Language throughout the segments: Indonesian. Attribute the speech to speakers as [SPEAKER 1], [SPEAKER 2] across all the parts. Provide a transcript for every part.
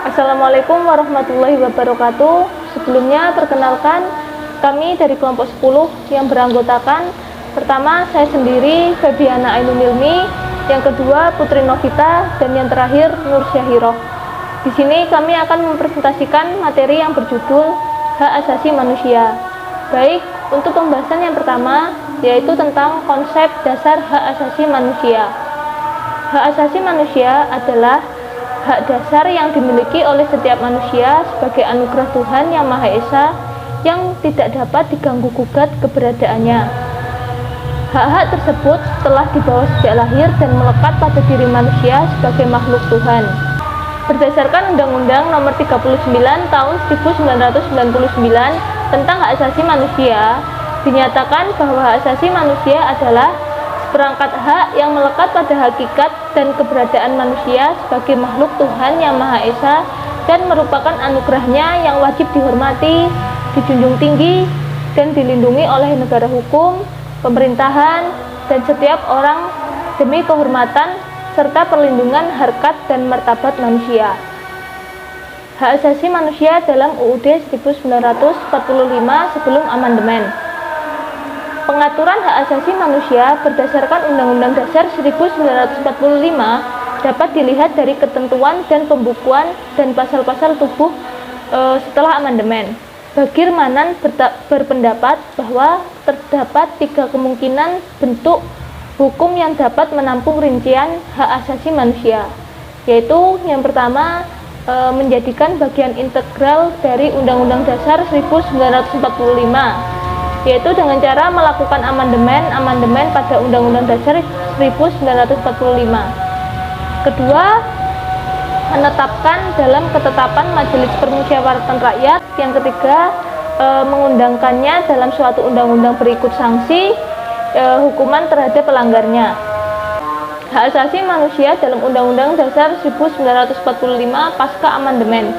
[SPEAKER 1] Assalamualaikum warahmatullahi wabarakatuh. Sebelumnya perkenalkan, kami dari kelompok 10 yang beranggotakan pertama saya sendiri Febiana Ainun Ilmi, yang kedua Putri Novita, dan yang terakhir Nur Syahiroh. Di sini kami akan mempresentasikan materi yang berjudul Hak Asasi Manusia. Baik, untuk pembahasan yang pertama yaitu tentang konsep dasar hak asasi manusia. Hak asasi manusia adalah hak dasar yang dimiliki oleh setiap manusia sebagai anugerah Tuhan Yang Maha Esa yang tidak dapat diganggu-gugat keberadaannya. Hak-hak tersebut telah dibawa sejak lahir dan melekat pada diri manusia sebagai makhluk Tuhan. Berdasarkan Undang-Undang Nomor 39 Tahun 1999 tentang Hak Asasi Manusia, dinyatakan bahwa hak asasi manusia adalah seperangkat hak yang melekat pada hakikat dan keberadaan manusia sebagai makhluk Tuhan Yang Maha Esa dan merupakan anugerahnya yang wajib dihormati, dijunjung tinggi, dan dilindungi oleh negara hukum, pemerintahan, dan setiap orang demi kehormatan serta perlindungan harkat dan martabat manusia. Hak asasi manusia dalam UUD 1945 sebelum amandemen. Pengaturan hak asasi manusia berdasarkan Undang-Undang Dasar 1945 dapat dilihat dari ketentuan dan pembukuan dan pasal-pasal tubuh setelah amandemen. Bagir Manan berpendapat bahwa terdapat 3 kemungkinan bentuk hukum yang dapat menampung rincian hak asasi manusia, yaitu yang pertama menjadikan bagian integral dari Undang-Undang Dasar 1945, yaitu dengan cara melakukan amandemen pada Undang-Undang Dasar 1945. Kedua, menetapkan dalam ketetapan Majelis Permusyawaratan Rakyat. Yang ketiga, mengundangkannya dalam suatu undang-undang berikut sanksi hukuman terhadap pelanggarnya. Hak asasi manusia dalam Undang-Undang Dasar 1945 pasca amandemen.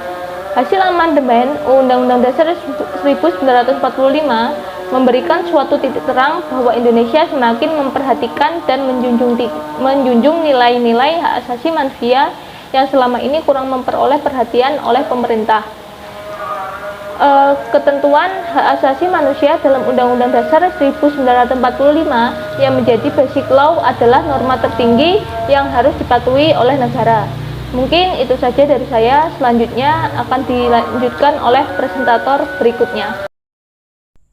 [SPEAKER 1] Hasil amandemen Undang-Undang Dasar 1945 memberikan suatu titik terang bahwa Indonesia semakin memperhatikan dan menjunjung nilai-nilai hak asasi manusia yang selama ini kurang memperoleh perhatian oleh pemerintah. Ketentuan hak asasi manusia dalam Undang-Undang Dasar 1945 yang menjadi basic law adalah norma tertinggi yang harus dipatuhi oleh negara. Mungkin itu saja dari saya, selanjutnya akan dilanjutkan oleh presentator berikutnya.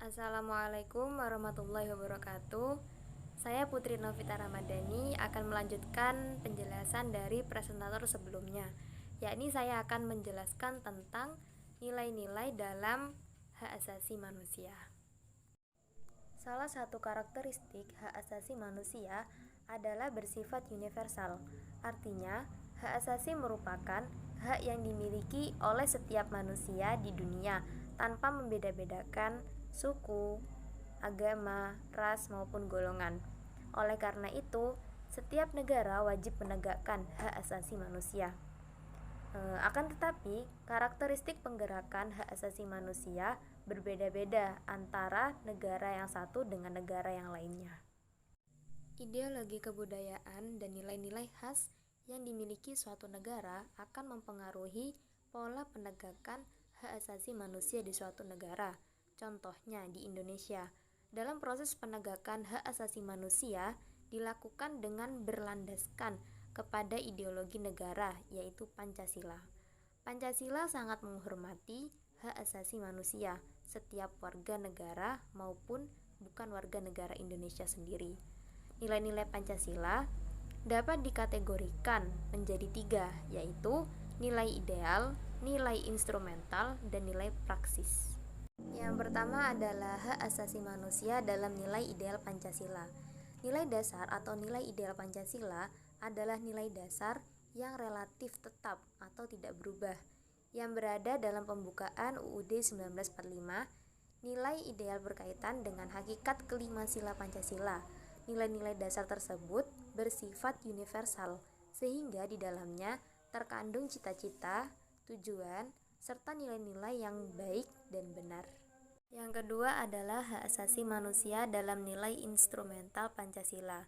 [SPEAKER 2] Assalamualaikum warahmatullahi wabarakatuh. Saya Putri Novita Ramadhani akan melanjutkan penjelasan dari presentator sebelumnya, yakni saya akan menjelaskan tentang nilai-nilai dalam hak asasi manusia. Salah satu karakteristik hak asasi manusia adalah bersifat universal. Artinya, hak asasi merupakan hak yang dimiliki oleh setiap manusia di dunia tanpa membeda-bedakan suku, agama, ras maupun golongan. Oleh karena itu, setiap negara wajib menegakkan hak asasi manusia. Akan tetapi, karakteristik penggerakan hak asasi manusia berbeda-beda antara negara yang satu dengan negara yang lainnya. Ideologi kebudayaan dan nilai-nilai khas yang dimiliki suatu negara akan mempengaruhi pola penegakan hak asasi manusia di suatu negara. Contohnya di Indonesia, dalam proses penegakan hak asasi manusia dilakukan dengan berlandaskan kepada ideologi negara, yaitu Pancasila. Pancasila sangat menghormati hak asasi manusia setiap warga negara maupun bukan warga negara Indonesia sendiri. Nilai-nilai Pancasila dapat dikategorikan menjadi 3, yaitu nilai ideal, nilai instrumental, dan nilai praksis. Yang pertama adalah hak asasi manusia dalam nilai ideal Pancasila. Nilai dasar atau nilai ideal Pancasila adalah nilai dasar yang relatif tetap atau tidak berubah, yang berada dalam pembukaan UUD 1945. Nilai ideal berkaitan dengan hakikat kelima sila Pancasila. Nilai-nilai dasar tersebut bersifat universal, sehingga di dalamnya terkandung cita-cita, tujuan, serta nilai-nilai yang baik dan benar. Yang kedua adalah hak asasi manusia dalam nilai instrumental Pancasila.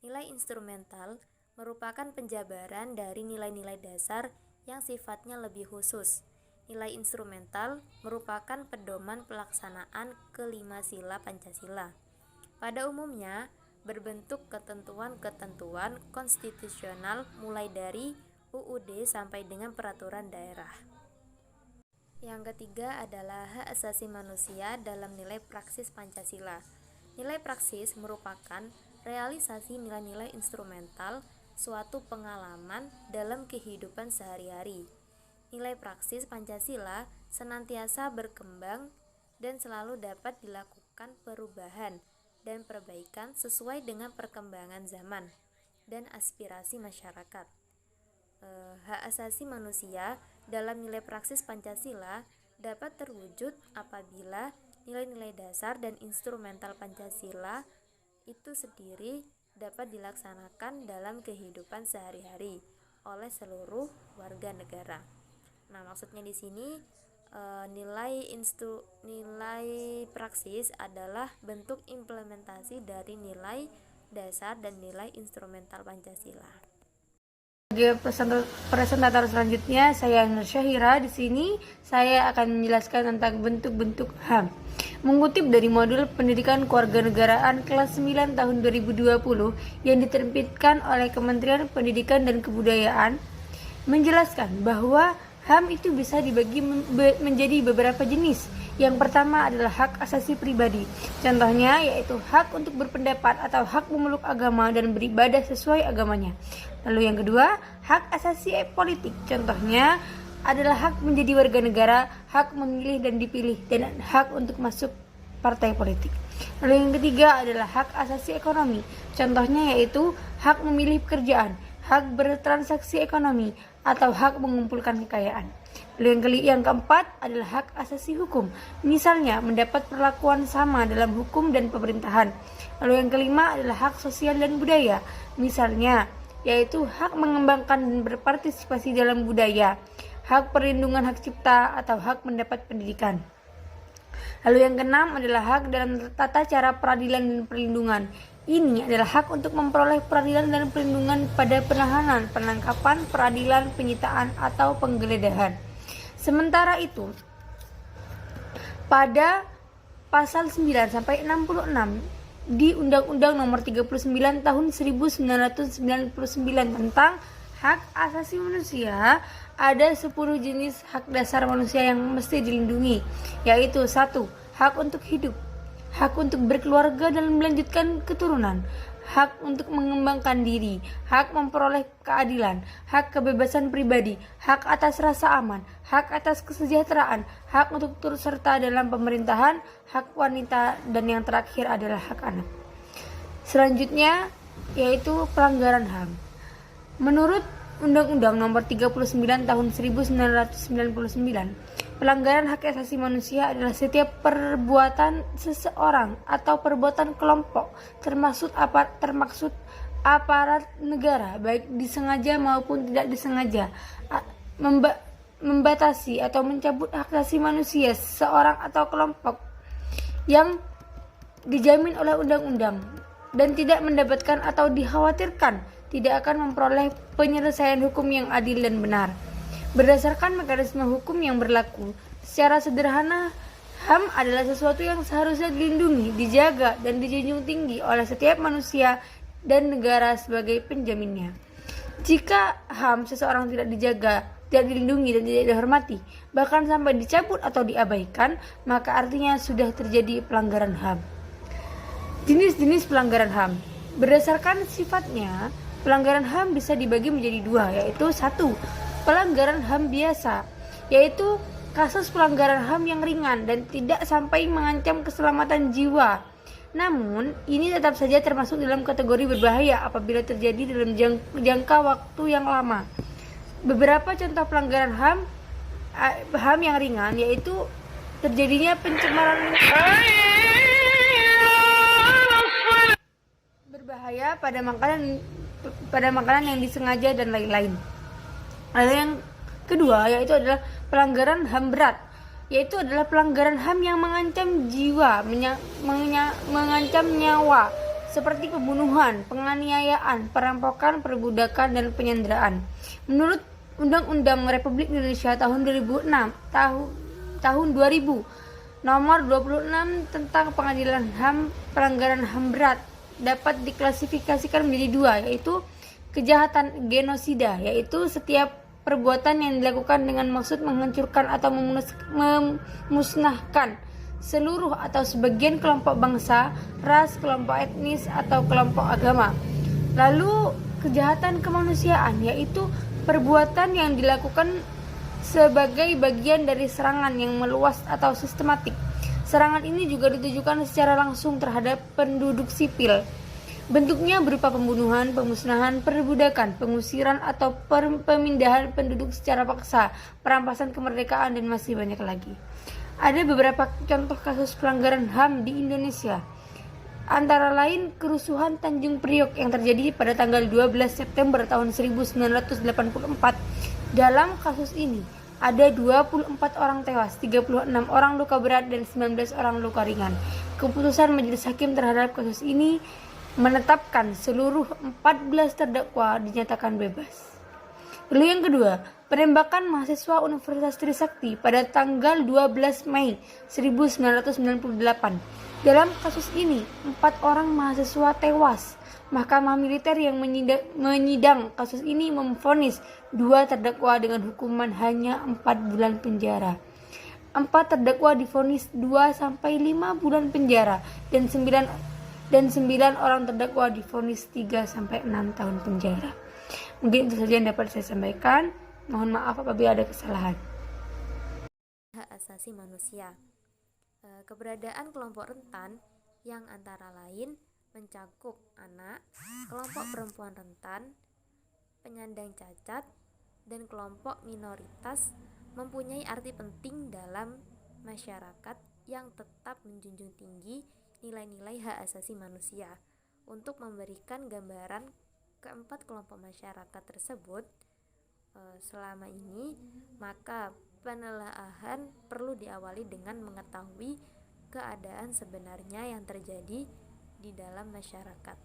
[SPEAKER 2] Nilai instrumental merupakan penjabaran dari nilai-nilai dasar yang sifatnya lebih khusus. Nilai instrumental merupakan pedoman pelaksanaan kelima sila Pancasila. Pada umumnya, berbentuk ketentuan-ketentuan konstitusional mulai dari UUD sampai dengan peraturan daerah. Yang ketiga adalah hak asasi manusia dalam nilai praksis Pancasila. Nilai praksis merupakan realisasi nilai-nilai instrumental suatu pengalaman dalam kehidupan sehari-hari. Nilai praksis Pancasila senantiasa berkembang dan selalu dapat dilakukan perubahan dan perbaikan sesuai dengan perkembangan zaman dan aspirasi masyarakat. Hak asasi manusia dalam nilai praksis Pancasila dapat terwujud apabila nilai-nilai dasar dan instrumental Pancasila itu sendiri dapat dilaksanakan dalam kehidupan sehari-hari oleh seluruh warga negara. Nah, maksudnya di sini nilai praksis adalah bentuk implementasi dari nilai dasar dan nilai instrumental Pancasila.
[SPEAKER 3] Sebagai presentator selanjutnya, saya Nur Syahira. Di sini saya akan menjelaskan tentang bentuk-bentuk HAM. Mengutip dari modul Pendidikan Kewarganegaraan kelas 9 tahun 2020 yang diterbitkan oleh Kementerian Pendidikan dan Kebudayaan, menjelaskan bahwa HAM itu bisa dibagi menjadi beberapa jenis. Yang pertama adalah hak asasi pribadi. Contohnya yaitu hak untuk berpendapat atau hak memeluk agama dan beribadah sesuai agamanya. Lalu yang kedua, hak asasi politik. Contohnya adalah hak menjadi warga negara, hak memilih dan dipilih, dan hak untuk masuk partai politik. Lalu yang ketiga adalah hak asasi ekonomi. Contohnya yaitu hak memilih pekerjaan, hak bertransaksi ekonomi, atau hak mengumpulkan kekayaan. Lalu yang keempat adalah hak asasi hukum. Misalnya mendapat perlakuan sama dalam hukum dan pemerintahan. Lalu yang kelima adalah hak sosial dan budaya. Misalnya yaitu hak mengembangkan dan berpartisipasi dalam budaya, hak perlindungan hak cipta, atau hak mendapat pendidikan. Lalu yang keenam adalah hak dalam tata cara peradilan dan perlindungan. Ini adalah hak untuk memperoleh peradilan dan perlindungan pada penahanan, penangkapan, peradilan, penyitaan, atau penggeledahan. Sementara itu, pada pasal 9 sampai 66 di Undang-Undang Nomor 39 Tahun 1999 tentang hak asasi manusia, ada 10 jenis hak dasar manusia yang mesti dilindungi, yaitu 1. Hak untuk hidup, hak untuk berkeluarga dan melanjutkan keturunan, hak untuk mengembangkan diri, hak memperoleh keadilan, hak kebebasan pribadi, hak atas rasa aman, hak atas kesejahteraan, hak untuk turut serta dalam pemerintahan, hak wanita, dan yang terakhir adalah hak anak. Selanjutnya yaitu pelanggaran HAM. Menurut Undang-Undang Nomor 39 Tahun 1999, pelanggaran hak asasi manusia adalah setiap perbuatan seseorang atau perbuatan kelompok termaksud aparat negara, baik disengaja maupun tidak disengaja, membatasi atau mencabut hak asasi manusia seseorang atau kelompok yang dijamin oleh undang-undang dan tidak mendapatkan atau dikhawatirkan tidak akan memperoleh penyelesaian hukum yang adil dan benar. Berdasarkan mekanisme hukum yang berlaku, secara sederhana, HAM adalah sesuatu yang seharusnya dilindungi, dijaga, dan dijunjung tinggi oleh setiap manusia dan negara sebagai penjaminnya. Jika HAM seseorang tidak dijaga, tidak dilindungi, dan tidak dihormati, bahkan sampai dicabut atau diabaikan, maka artinya sudah terjadi pelanggaran HAM. Jenis-jenis pelanggaran HAM. Berdasarkan sifatnya, pelanggaran HAM bisa dibagi menjadi dua, yaitu 1. Pelanggaran HAM biasa, yaitu kasus pelanggaran HAM yang ringan dan tidak sampai mengancam keselamatan jiwa. Namun, ini tetap saja termasuk dalam kategori berbahaya apabila terjadi dalam jangka waktu yang lama. Beberapa contoh pelanggaran HAM yang ringan yaitu terjadinya pencemaran berbahaya pada makanan yang disengaja dan lain-lain. Lalu yang kedua yaitu adalah pelanggaran HAM berat, yaitu adalah pelanggaran HAM yang mengancam jiwa, mengancam nyawa, seperti pembunuhan, penganiayaan, perampokan, perbudakan, dan penyanderaan. Menurut Undang-Undang Republik Indonesia tahun 2006, tahun 2000 nomor 26 tentang pengadilan HAM. Pelanggaran HAM berat dapat diklasifikasikan menjadi dua, yaitu kejahatan genosida, yaitu setiap perbuatan yang dilakukan dengan maksud menghancurkan atau memusnahkan seluruh atau sebagian kelompok bangsa, ras, kelompok etnis, atau kelompok agama. Lalu kejahatan kemanusiaan, yaitu perbuatan yang dilakukan sebagai bagian dari serangan yang meluas atau sistematik. Serangan ini juga ditujukan secara langsung terhadap penduduk sipil. Bentuknya berupa pembunuhan, pemusnahan, perbudakan, pengusiran atau pemindahan penduduk secara paksa, perampasan kemerdekaan, dan masih banyak lagi. Ada beberapa contoh kasus pelanggaran HAM di Indonesia. Antara lain kerusuhan Tanjung Priok yang terjadi pada tanggal 12 September tahun 1984. Dalam kasus ini ada 24 orang tewas, 36 orang luka berat, dan 19 orang luka ringan. Keputusan majelis hakim terhadap kasus ini menetapkan seluruh 14 terdakwa dinyatakan bebas. Lalu yang kedua, penembakan mahasiswa Universitas Trisakti pada tanggal 12 Mei 1998. Dalam kasus ini, 4 orang mahasiswa tewas. Mahkamah militer yang menyidang kasus ini memvonis 2 terdakwa dengan hukuman hanya 4 bulan penjara. 4 terdakwa divonis 2-5 bulan penjara dan 9 orang terdakwa divonis 3-6 tahun penjara. Mungkin itu saja yang dapat saya sampaikan. Mohon maaf apabila ada kesalahan.
[SPEAKER 2] Hak asasi manusia. Keberadaan kelompok rentan yang antara lain mencakup anak, kelompok perempuan rentan, penyandang cacat, dan kelompok minoritas mempunyai arti penting dalam masyarakat yang tetap menjunjung tinggi nilai-nilai hak asasi manusia. Untuk memberikan gambaran keempat kelompok masyarakat tersebut selama ini, maka penelaahan perlu diawali dengan mengetahui keadaan sebenarnya yang terjadi di dalam masyarakat.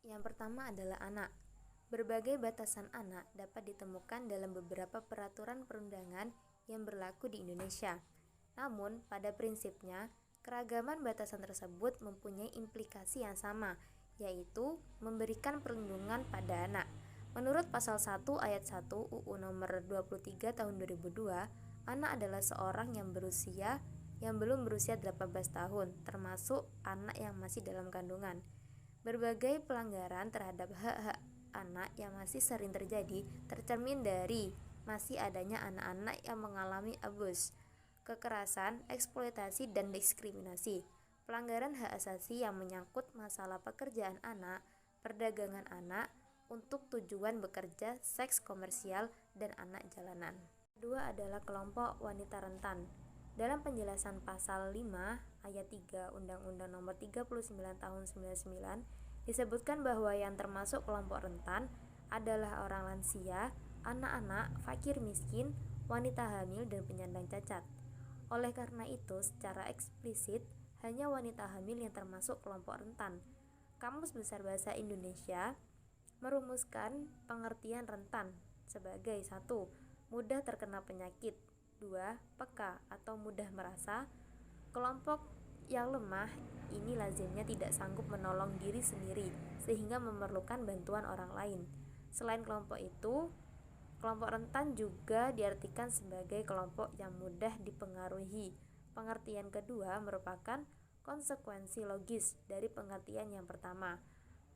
[SPEAKER 2] Yang pertama adalah anak. Berbagai batasan anak dapat ditemukan dalam beberapa peraturan perundangan yang berlaku di Indonesia. Namun, pada prinsipnya, keragaman batasan tersebut mempunyai implikasi yang sama, yaitu memberikan perlindungan pada anak. Menurut pasal 1 ayat 1 UU nomor 23 tahun 2002, anak adalah seorang yang belum berusia 18 tahun, termasuk anak yang masih dalam kandungan. Berbagai pelanggaran terhadap hak-hak anak yang masih sering terjadi tercermin dari masih adanya anak-anak yang mengalami abuse, kekerasan, eksploitasi, dan diskriminasi. Pelanggaran hak asasi yang menyangkut masalah pekerjaan anak, perdagangan anak untuk tujuan bekerja, seks komersial, dan anak jalanan. Kedua adalah kelompok wanita rentan. Dalam penjelasan pasal 5 ayat 3 Undang-Undang nomor 39 tahun 99 disebutkan bahwa yang termasuk kelompok rentan adalah orang lansia, anak-anak, fakir miskin, wanita hamil, dan penyandang cacat. Oleh karena itu, secara eksplisit, hanya wanita hamil yang termasuk kelompok rentan. Kamus Besar Bahasa Indonesia merumuskan pengertian rentan sebagai 1. Mudah terkena penyakit, 2. Peka atau mudah merasa. Kelompok yang lemah ini lazimnya tidak sanggup menolong diri sendiri sehingga memerlukan bantuan orang lain. Selain kelompok itu, kelompok rentan juga diartikan sebagai kelompok yang mudah dipengaruhi. Pengertian kedua merupakan konsekuensi logis dari pengertian yang pertama,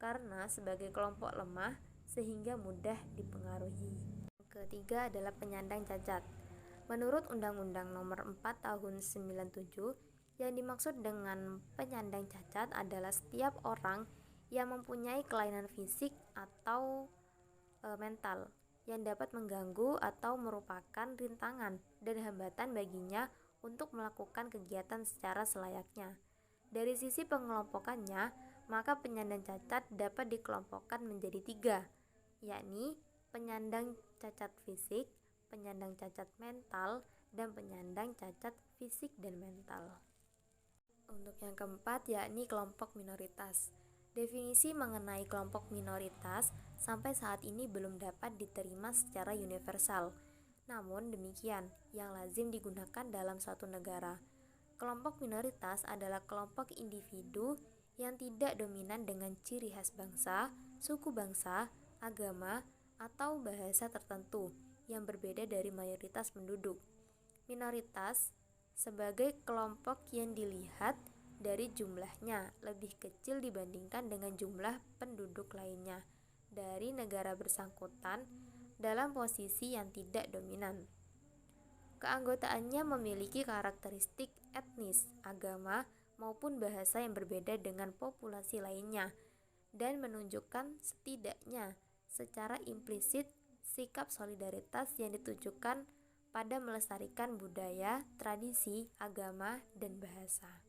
[SPEAKER 2] karena sebagai kelompok lemah sehingga mudah dipengaruhi. Ketiga adalah penyandang cacat. Menurut Undang-Undang nomor 4 tahun 97, yang dimaksud dengan penyandang cacat adalah setiap orang yang mempunyai kelainan fisik atau mental yang dapat mengganggu atau merupakan rintangan dan hambatan baginya untuk melakukan kegiatan secara selayaknya. Dari sisi pengelompokannya, maka penyandang cacat dapat dikelompokkan menjadi 3, yakni penyandang cacat fisik, penyandang cacat mental, dan penyandang cacat fisik dan mental. Untuk yang keempat, yakni kelompok minoritas. Definisi mengenai kelompok minoritas, sampai saat ini belum dapat diterima secara universal. Namun demikian, yang lazim digunakan dalam suatu negara. Kelompok minoritas adalah kelompok individu yang tidak dominan dengan ciri khas bangsa, suku bangsa, agama, atau bahasa tertentu yang berbeda dari mayoritas penduduk. Minoritas sebagai kelompok yang dilihat dari jumlahnya lebih kecil dibandingkan dengan jumlah penduduk lainnya dari negara bersangkutan dalam posisi yang tidak dominan. Keanggotaannya memiliki karakteristik etnis, agama, maupun bahasa yang berbeda dengan populasi lainnya dan menunjukkan setidaknya secara implisit sikap solidaritas yang ditujukan pada melestarikan budaya, tradisi, agama, dan bahasa.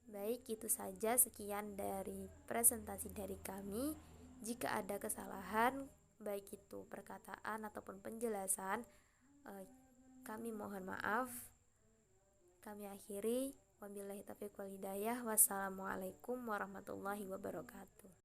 [SPEAKER 2] Baik, itu saja sekian dari presentasi dari kami. Jika ada kesalahan, baik itu perkataan ataupun penjelasan, kami mohon maaf. Kami akhiri. Wabillahi taufiq wal hidayah. Wassalamualaikum warahmatullahi wabarakatuh.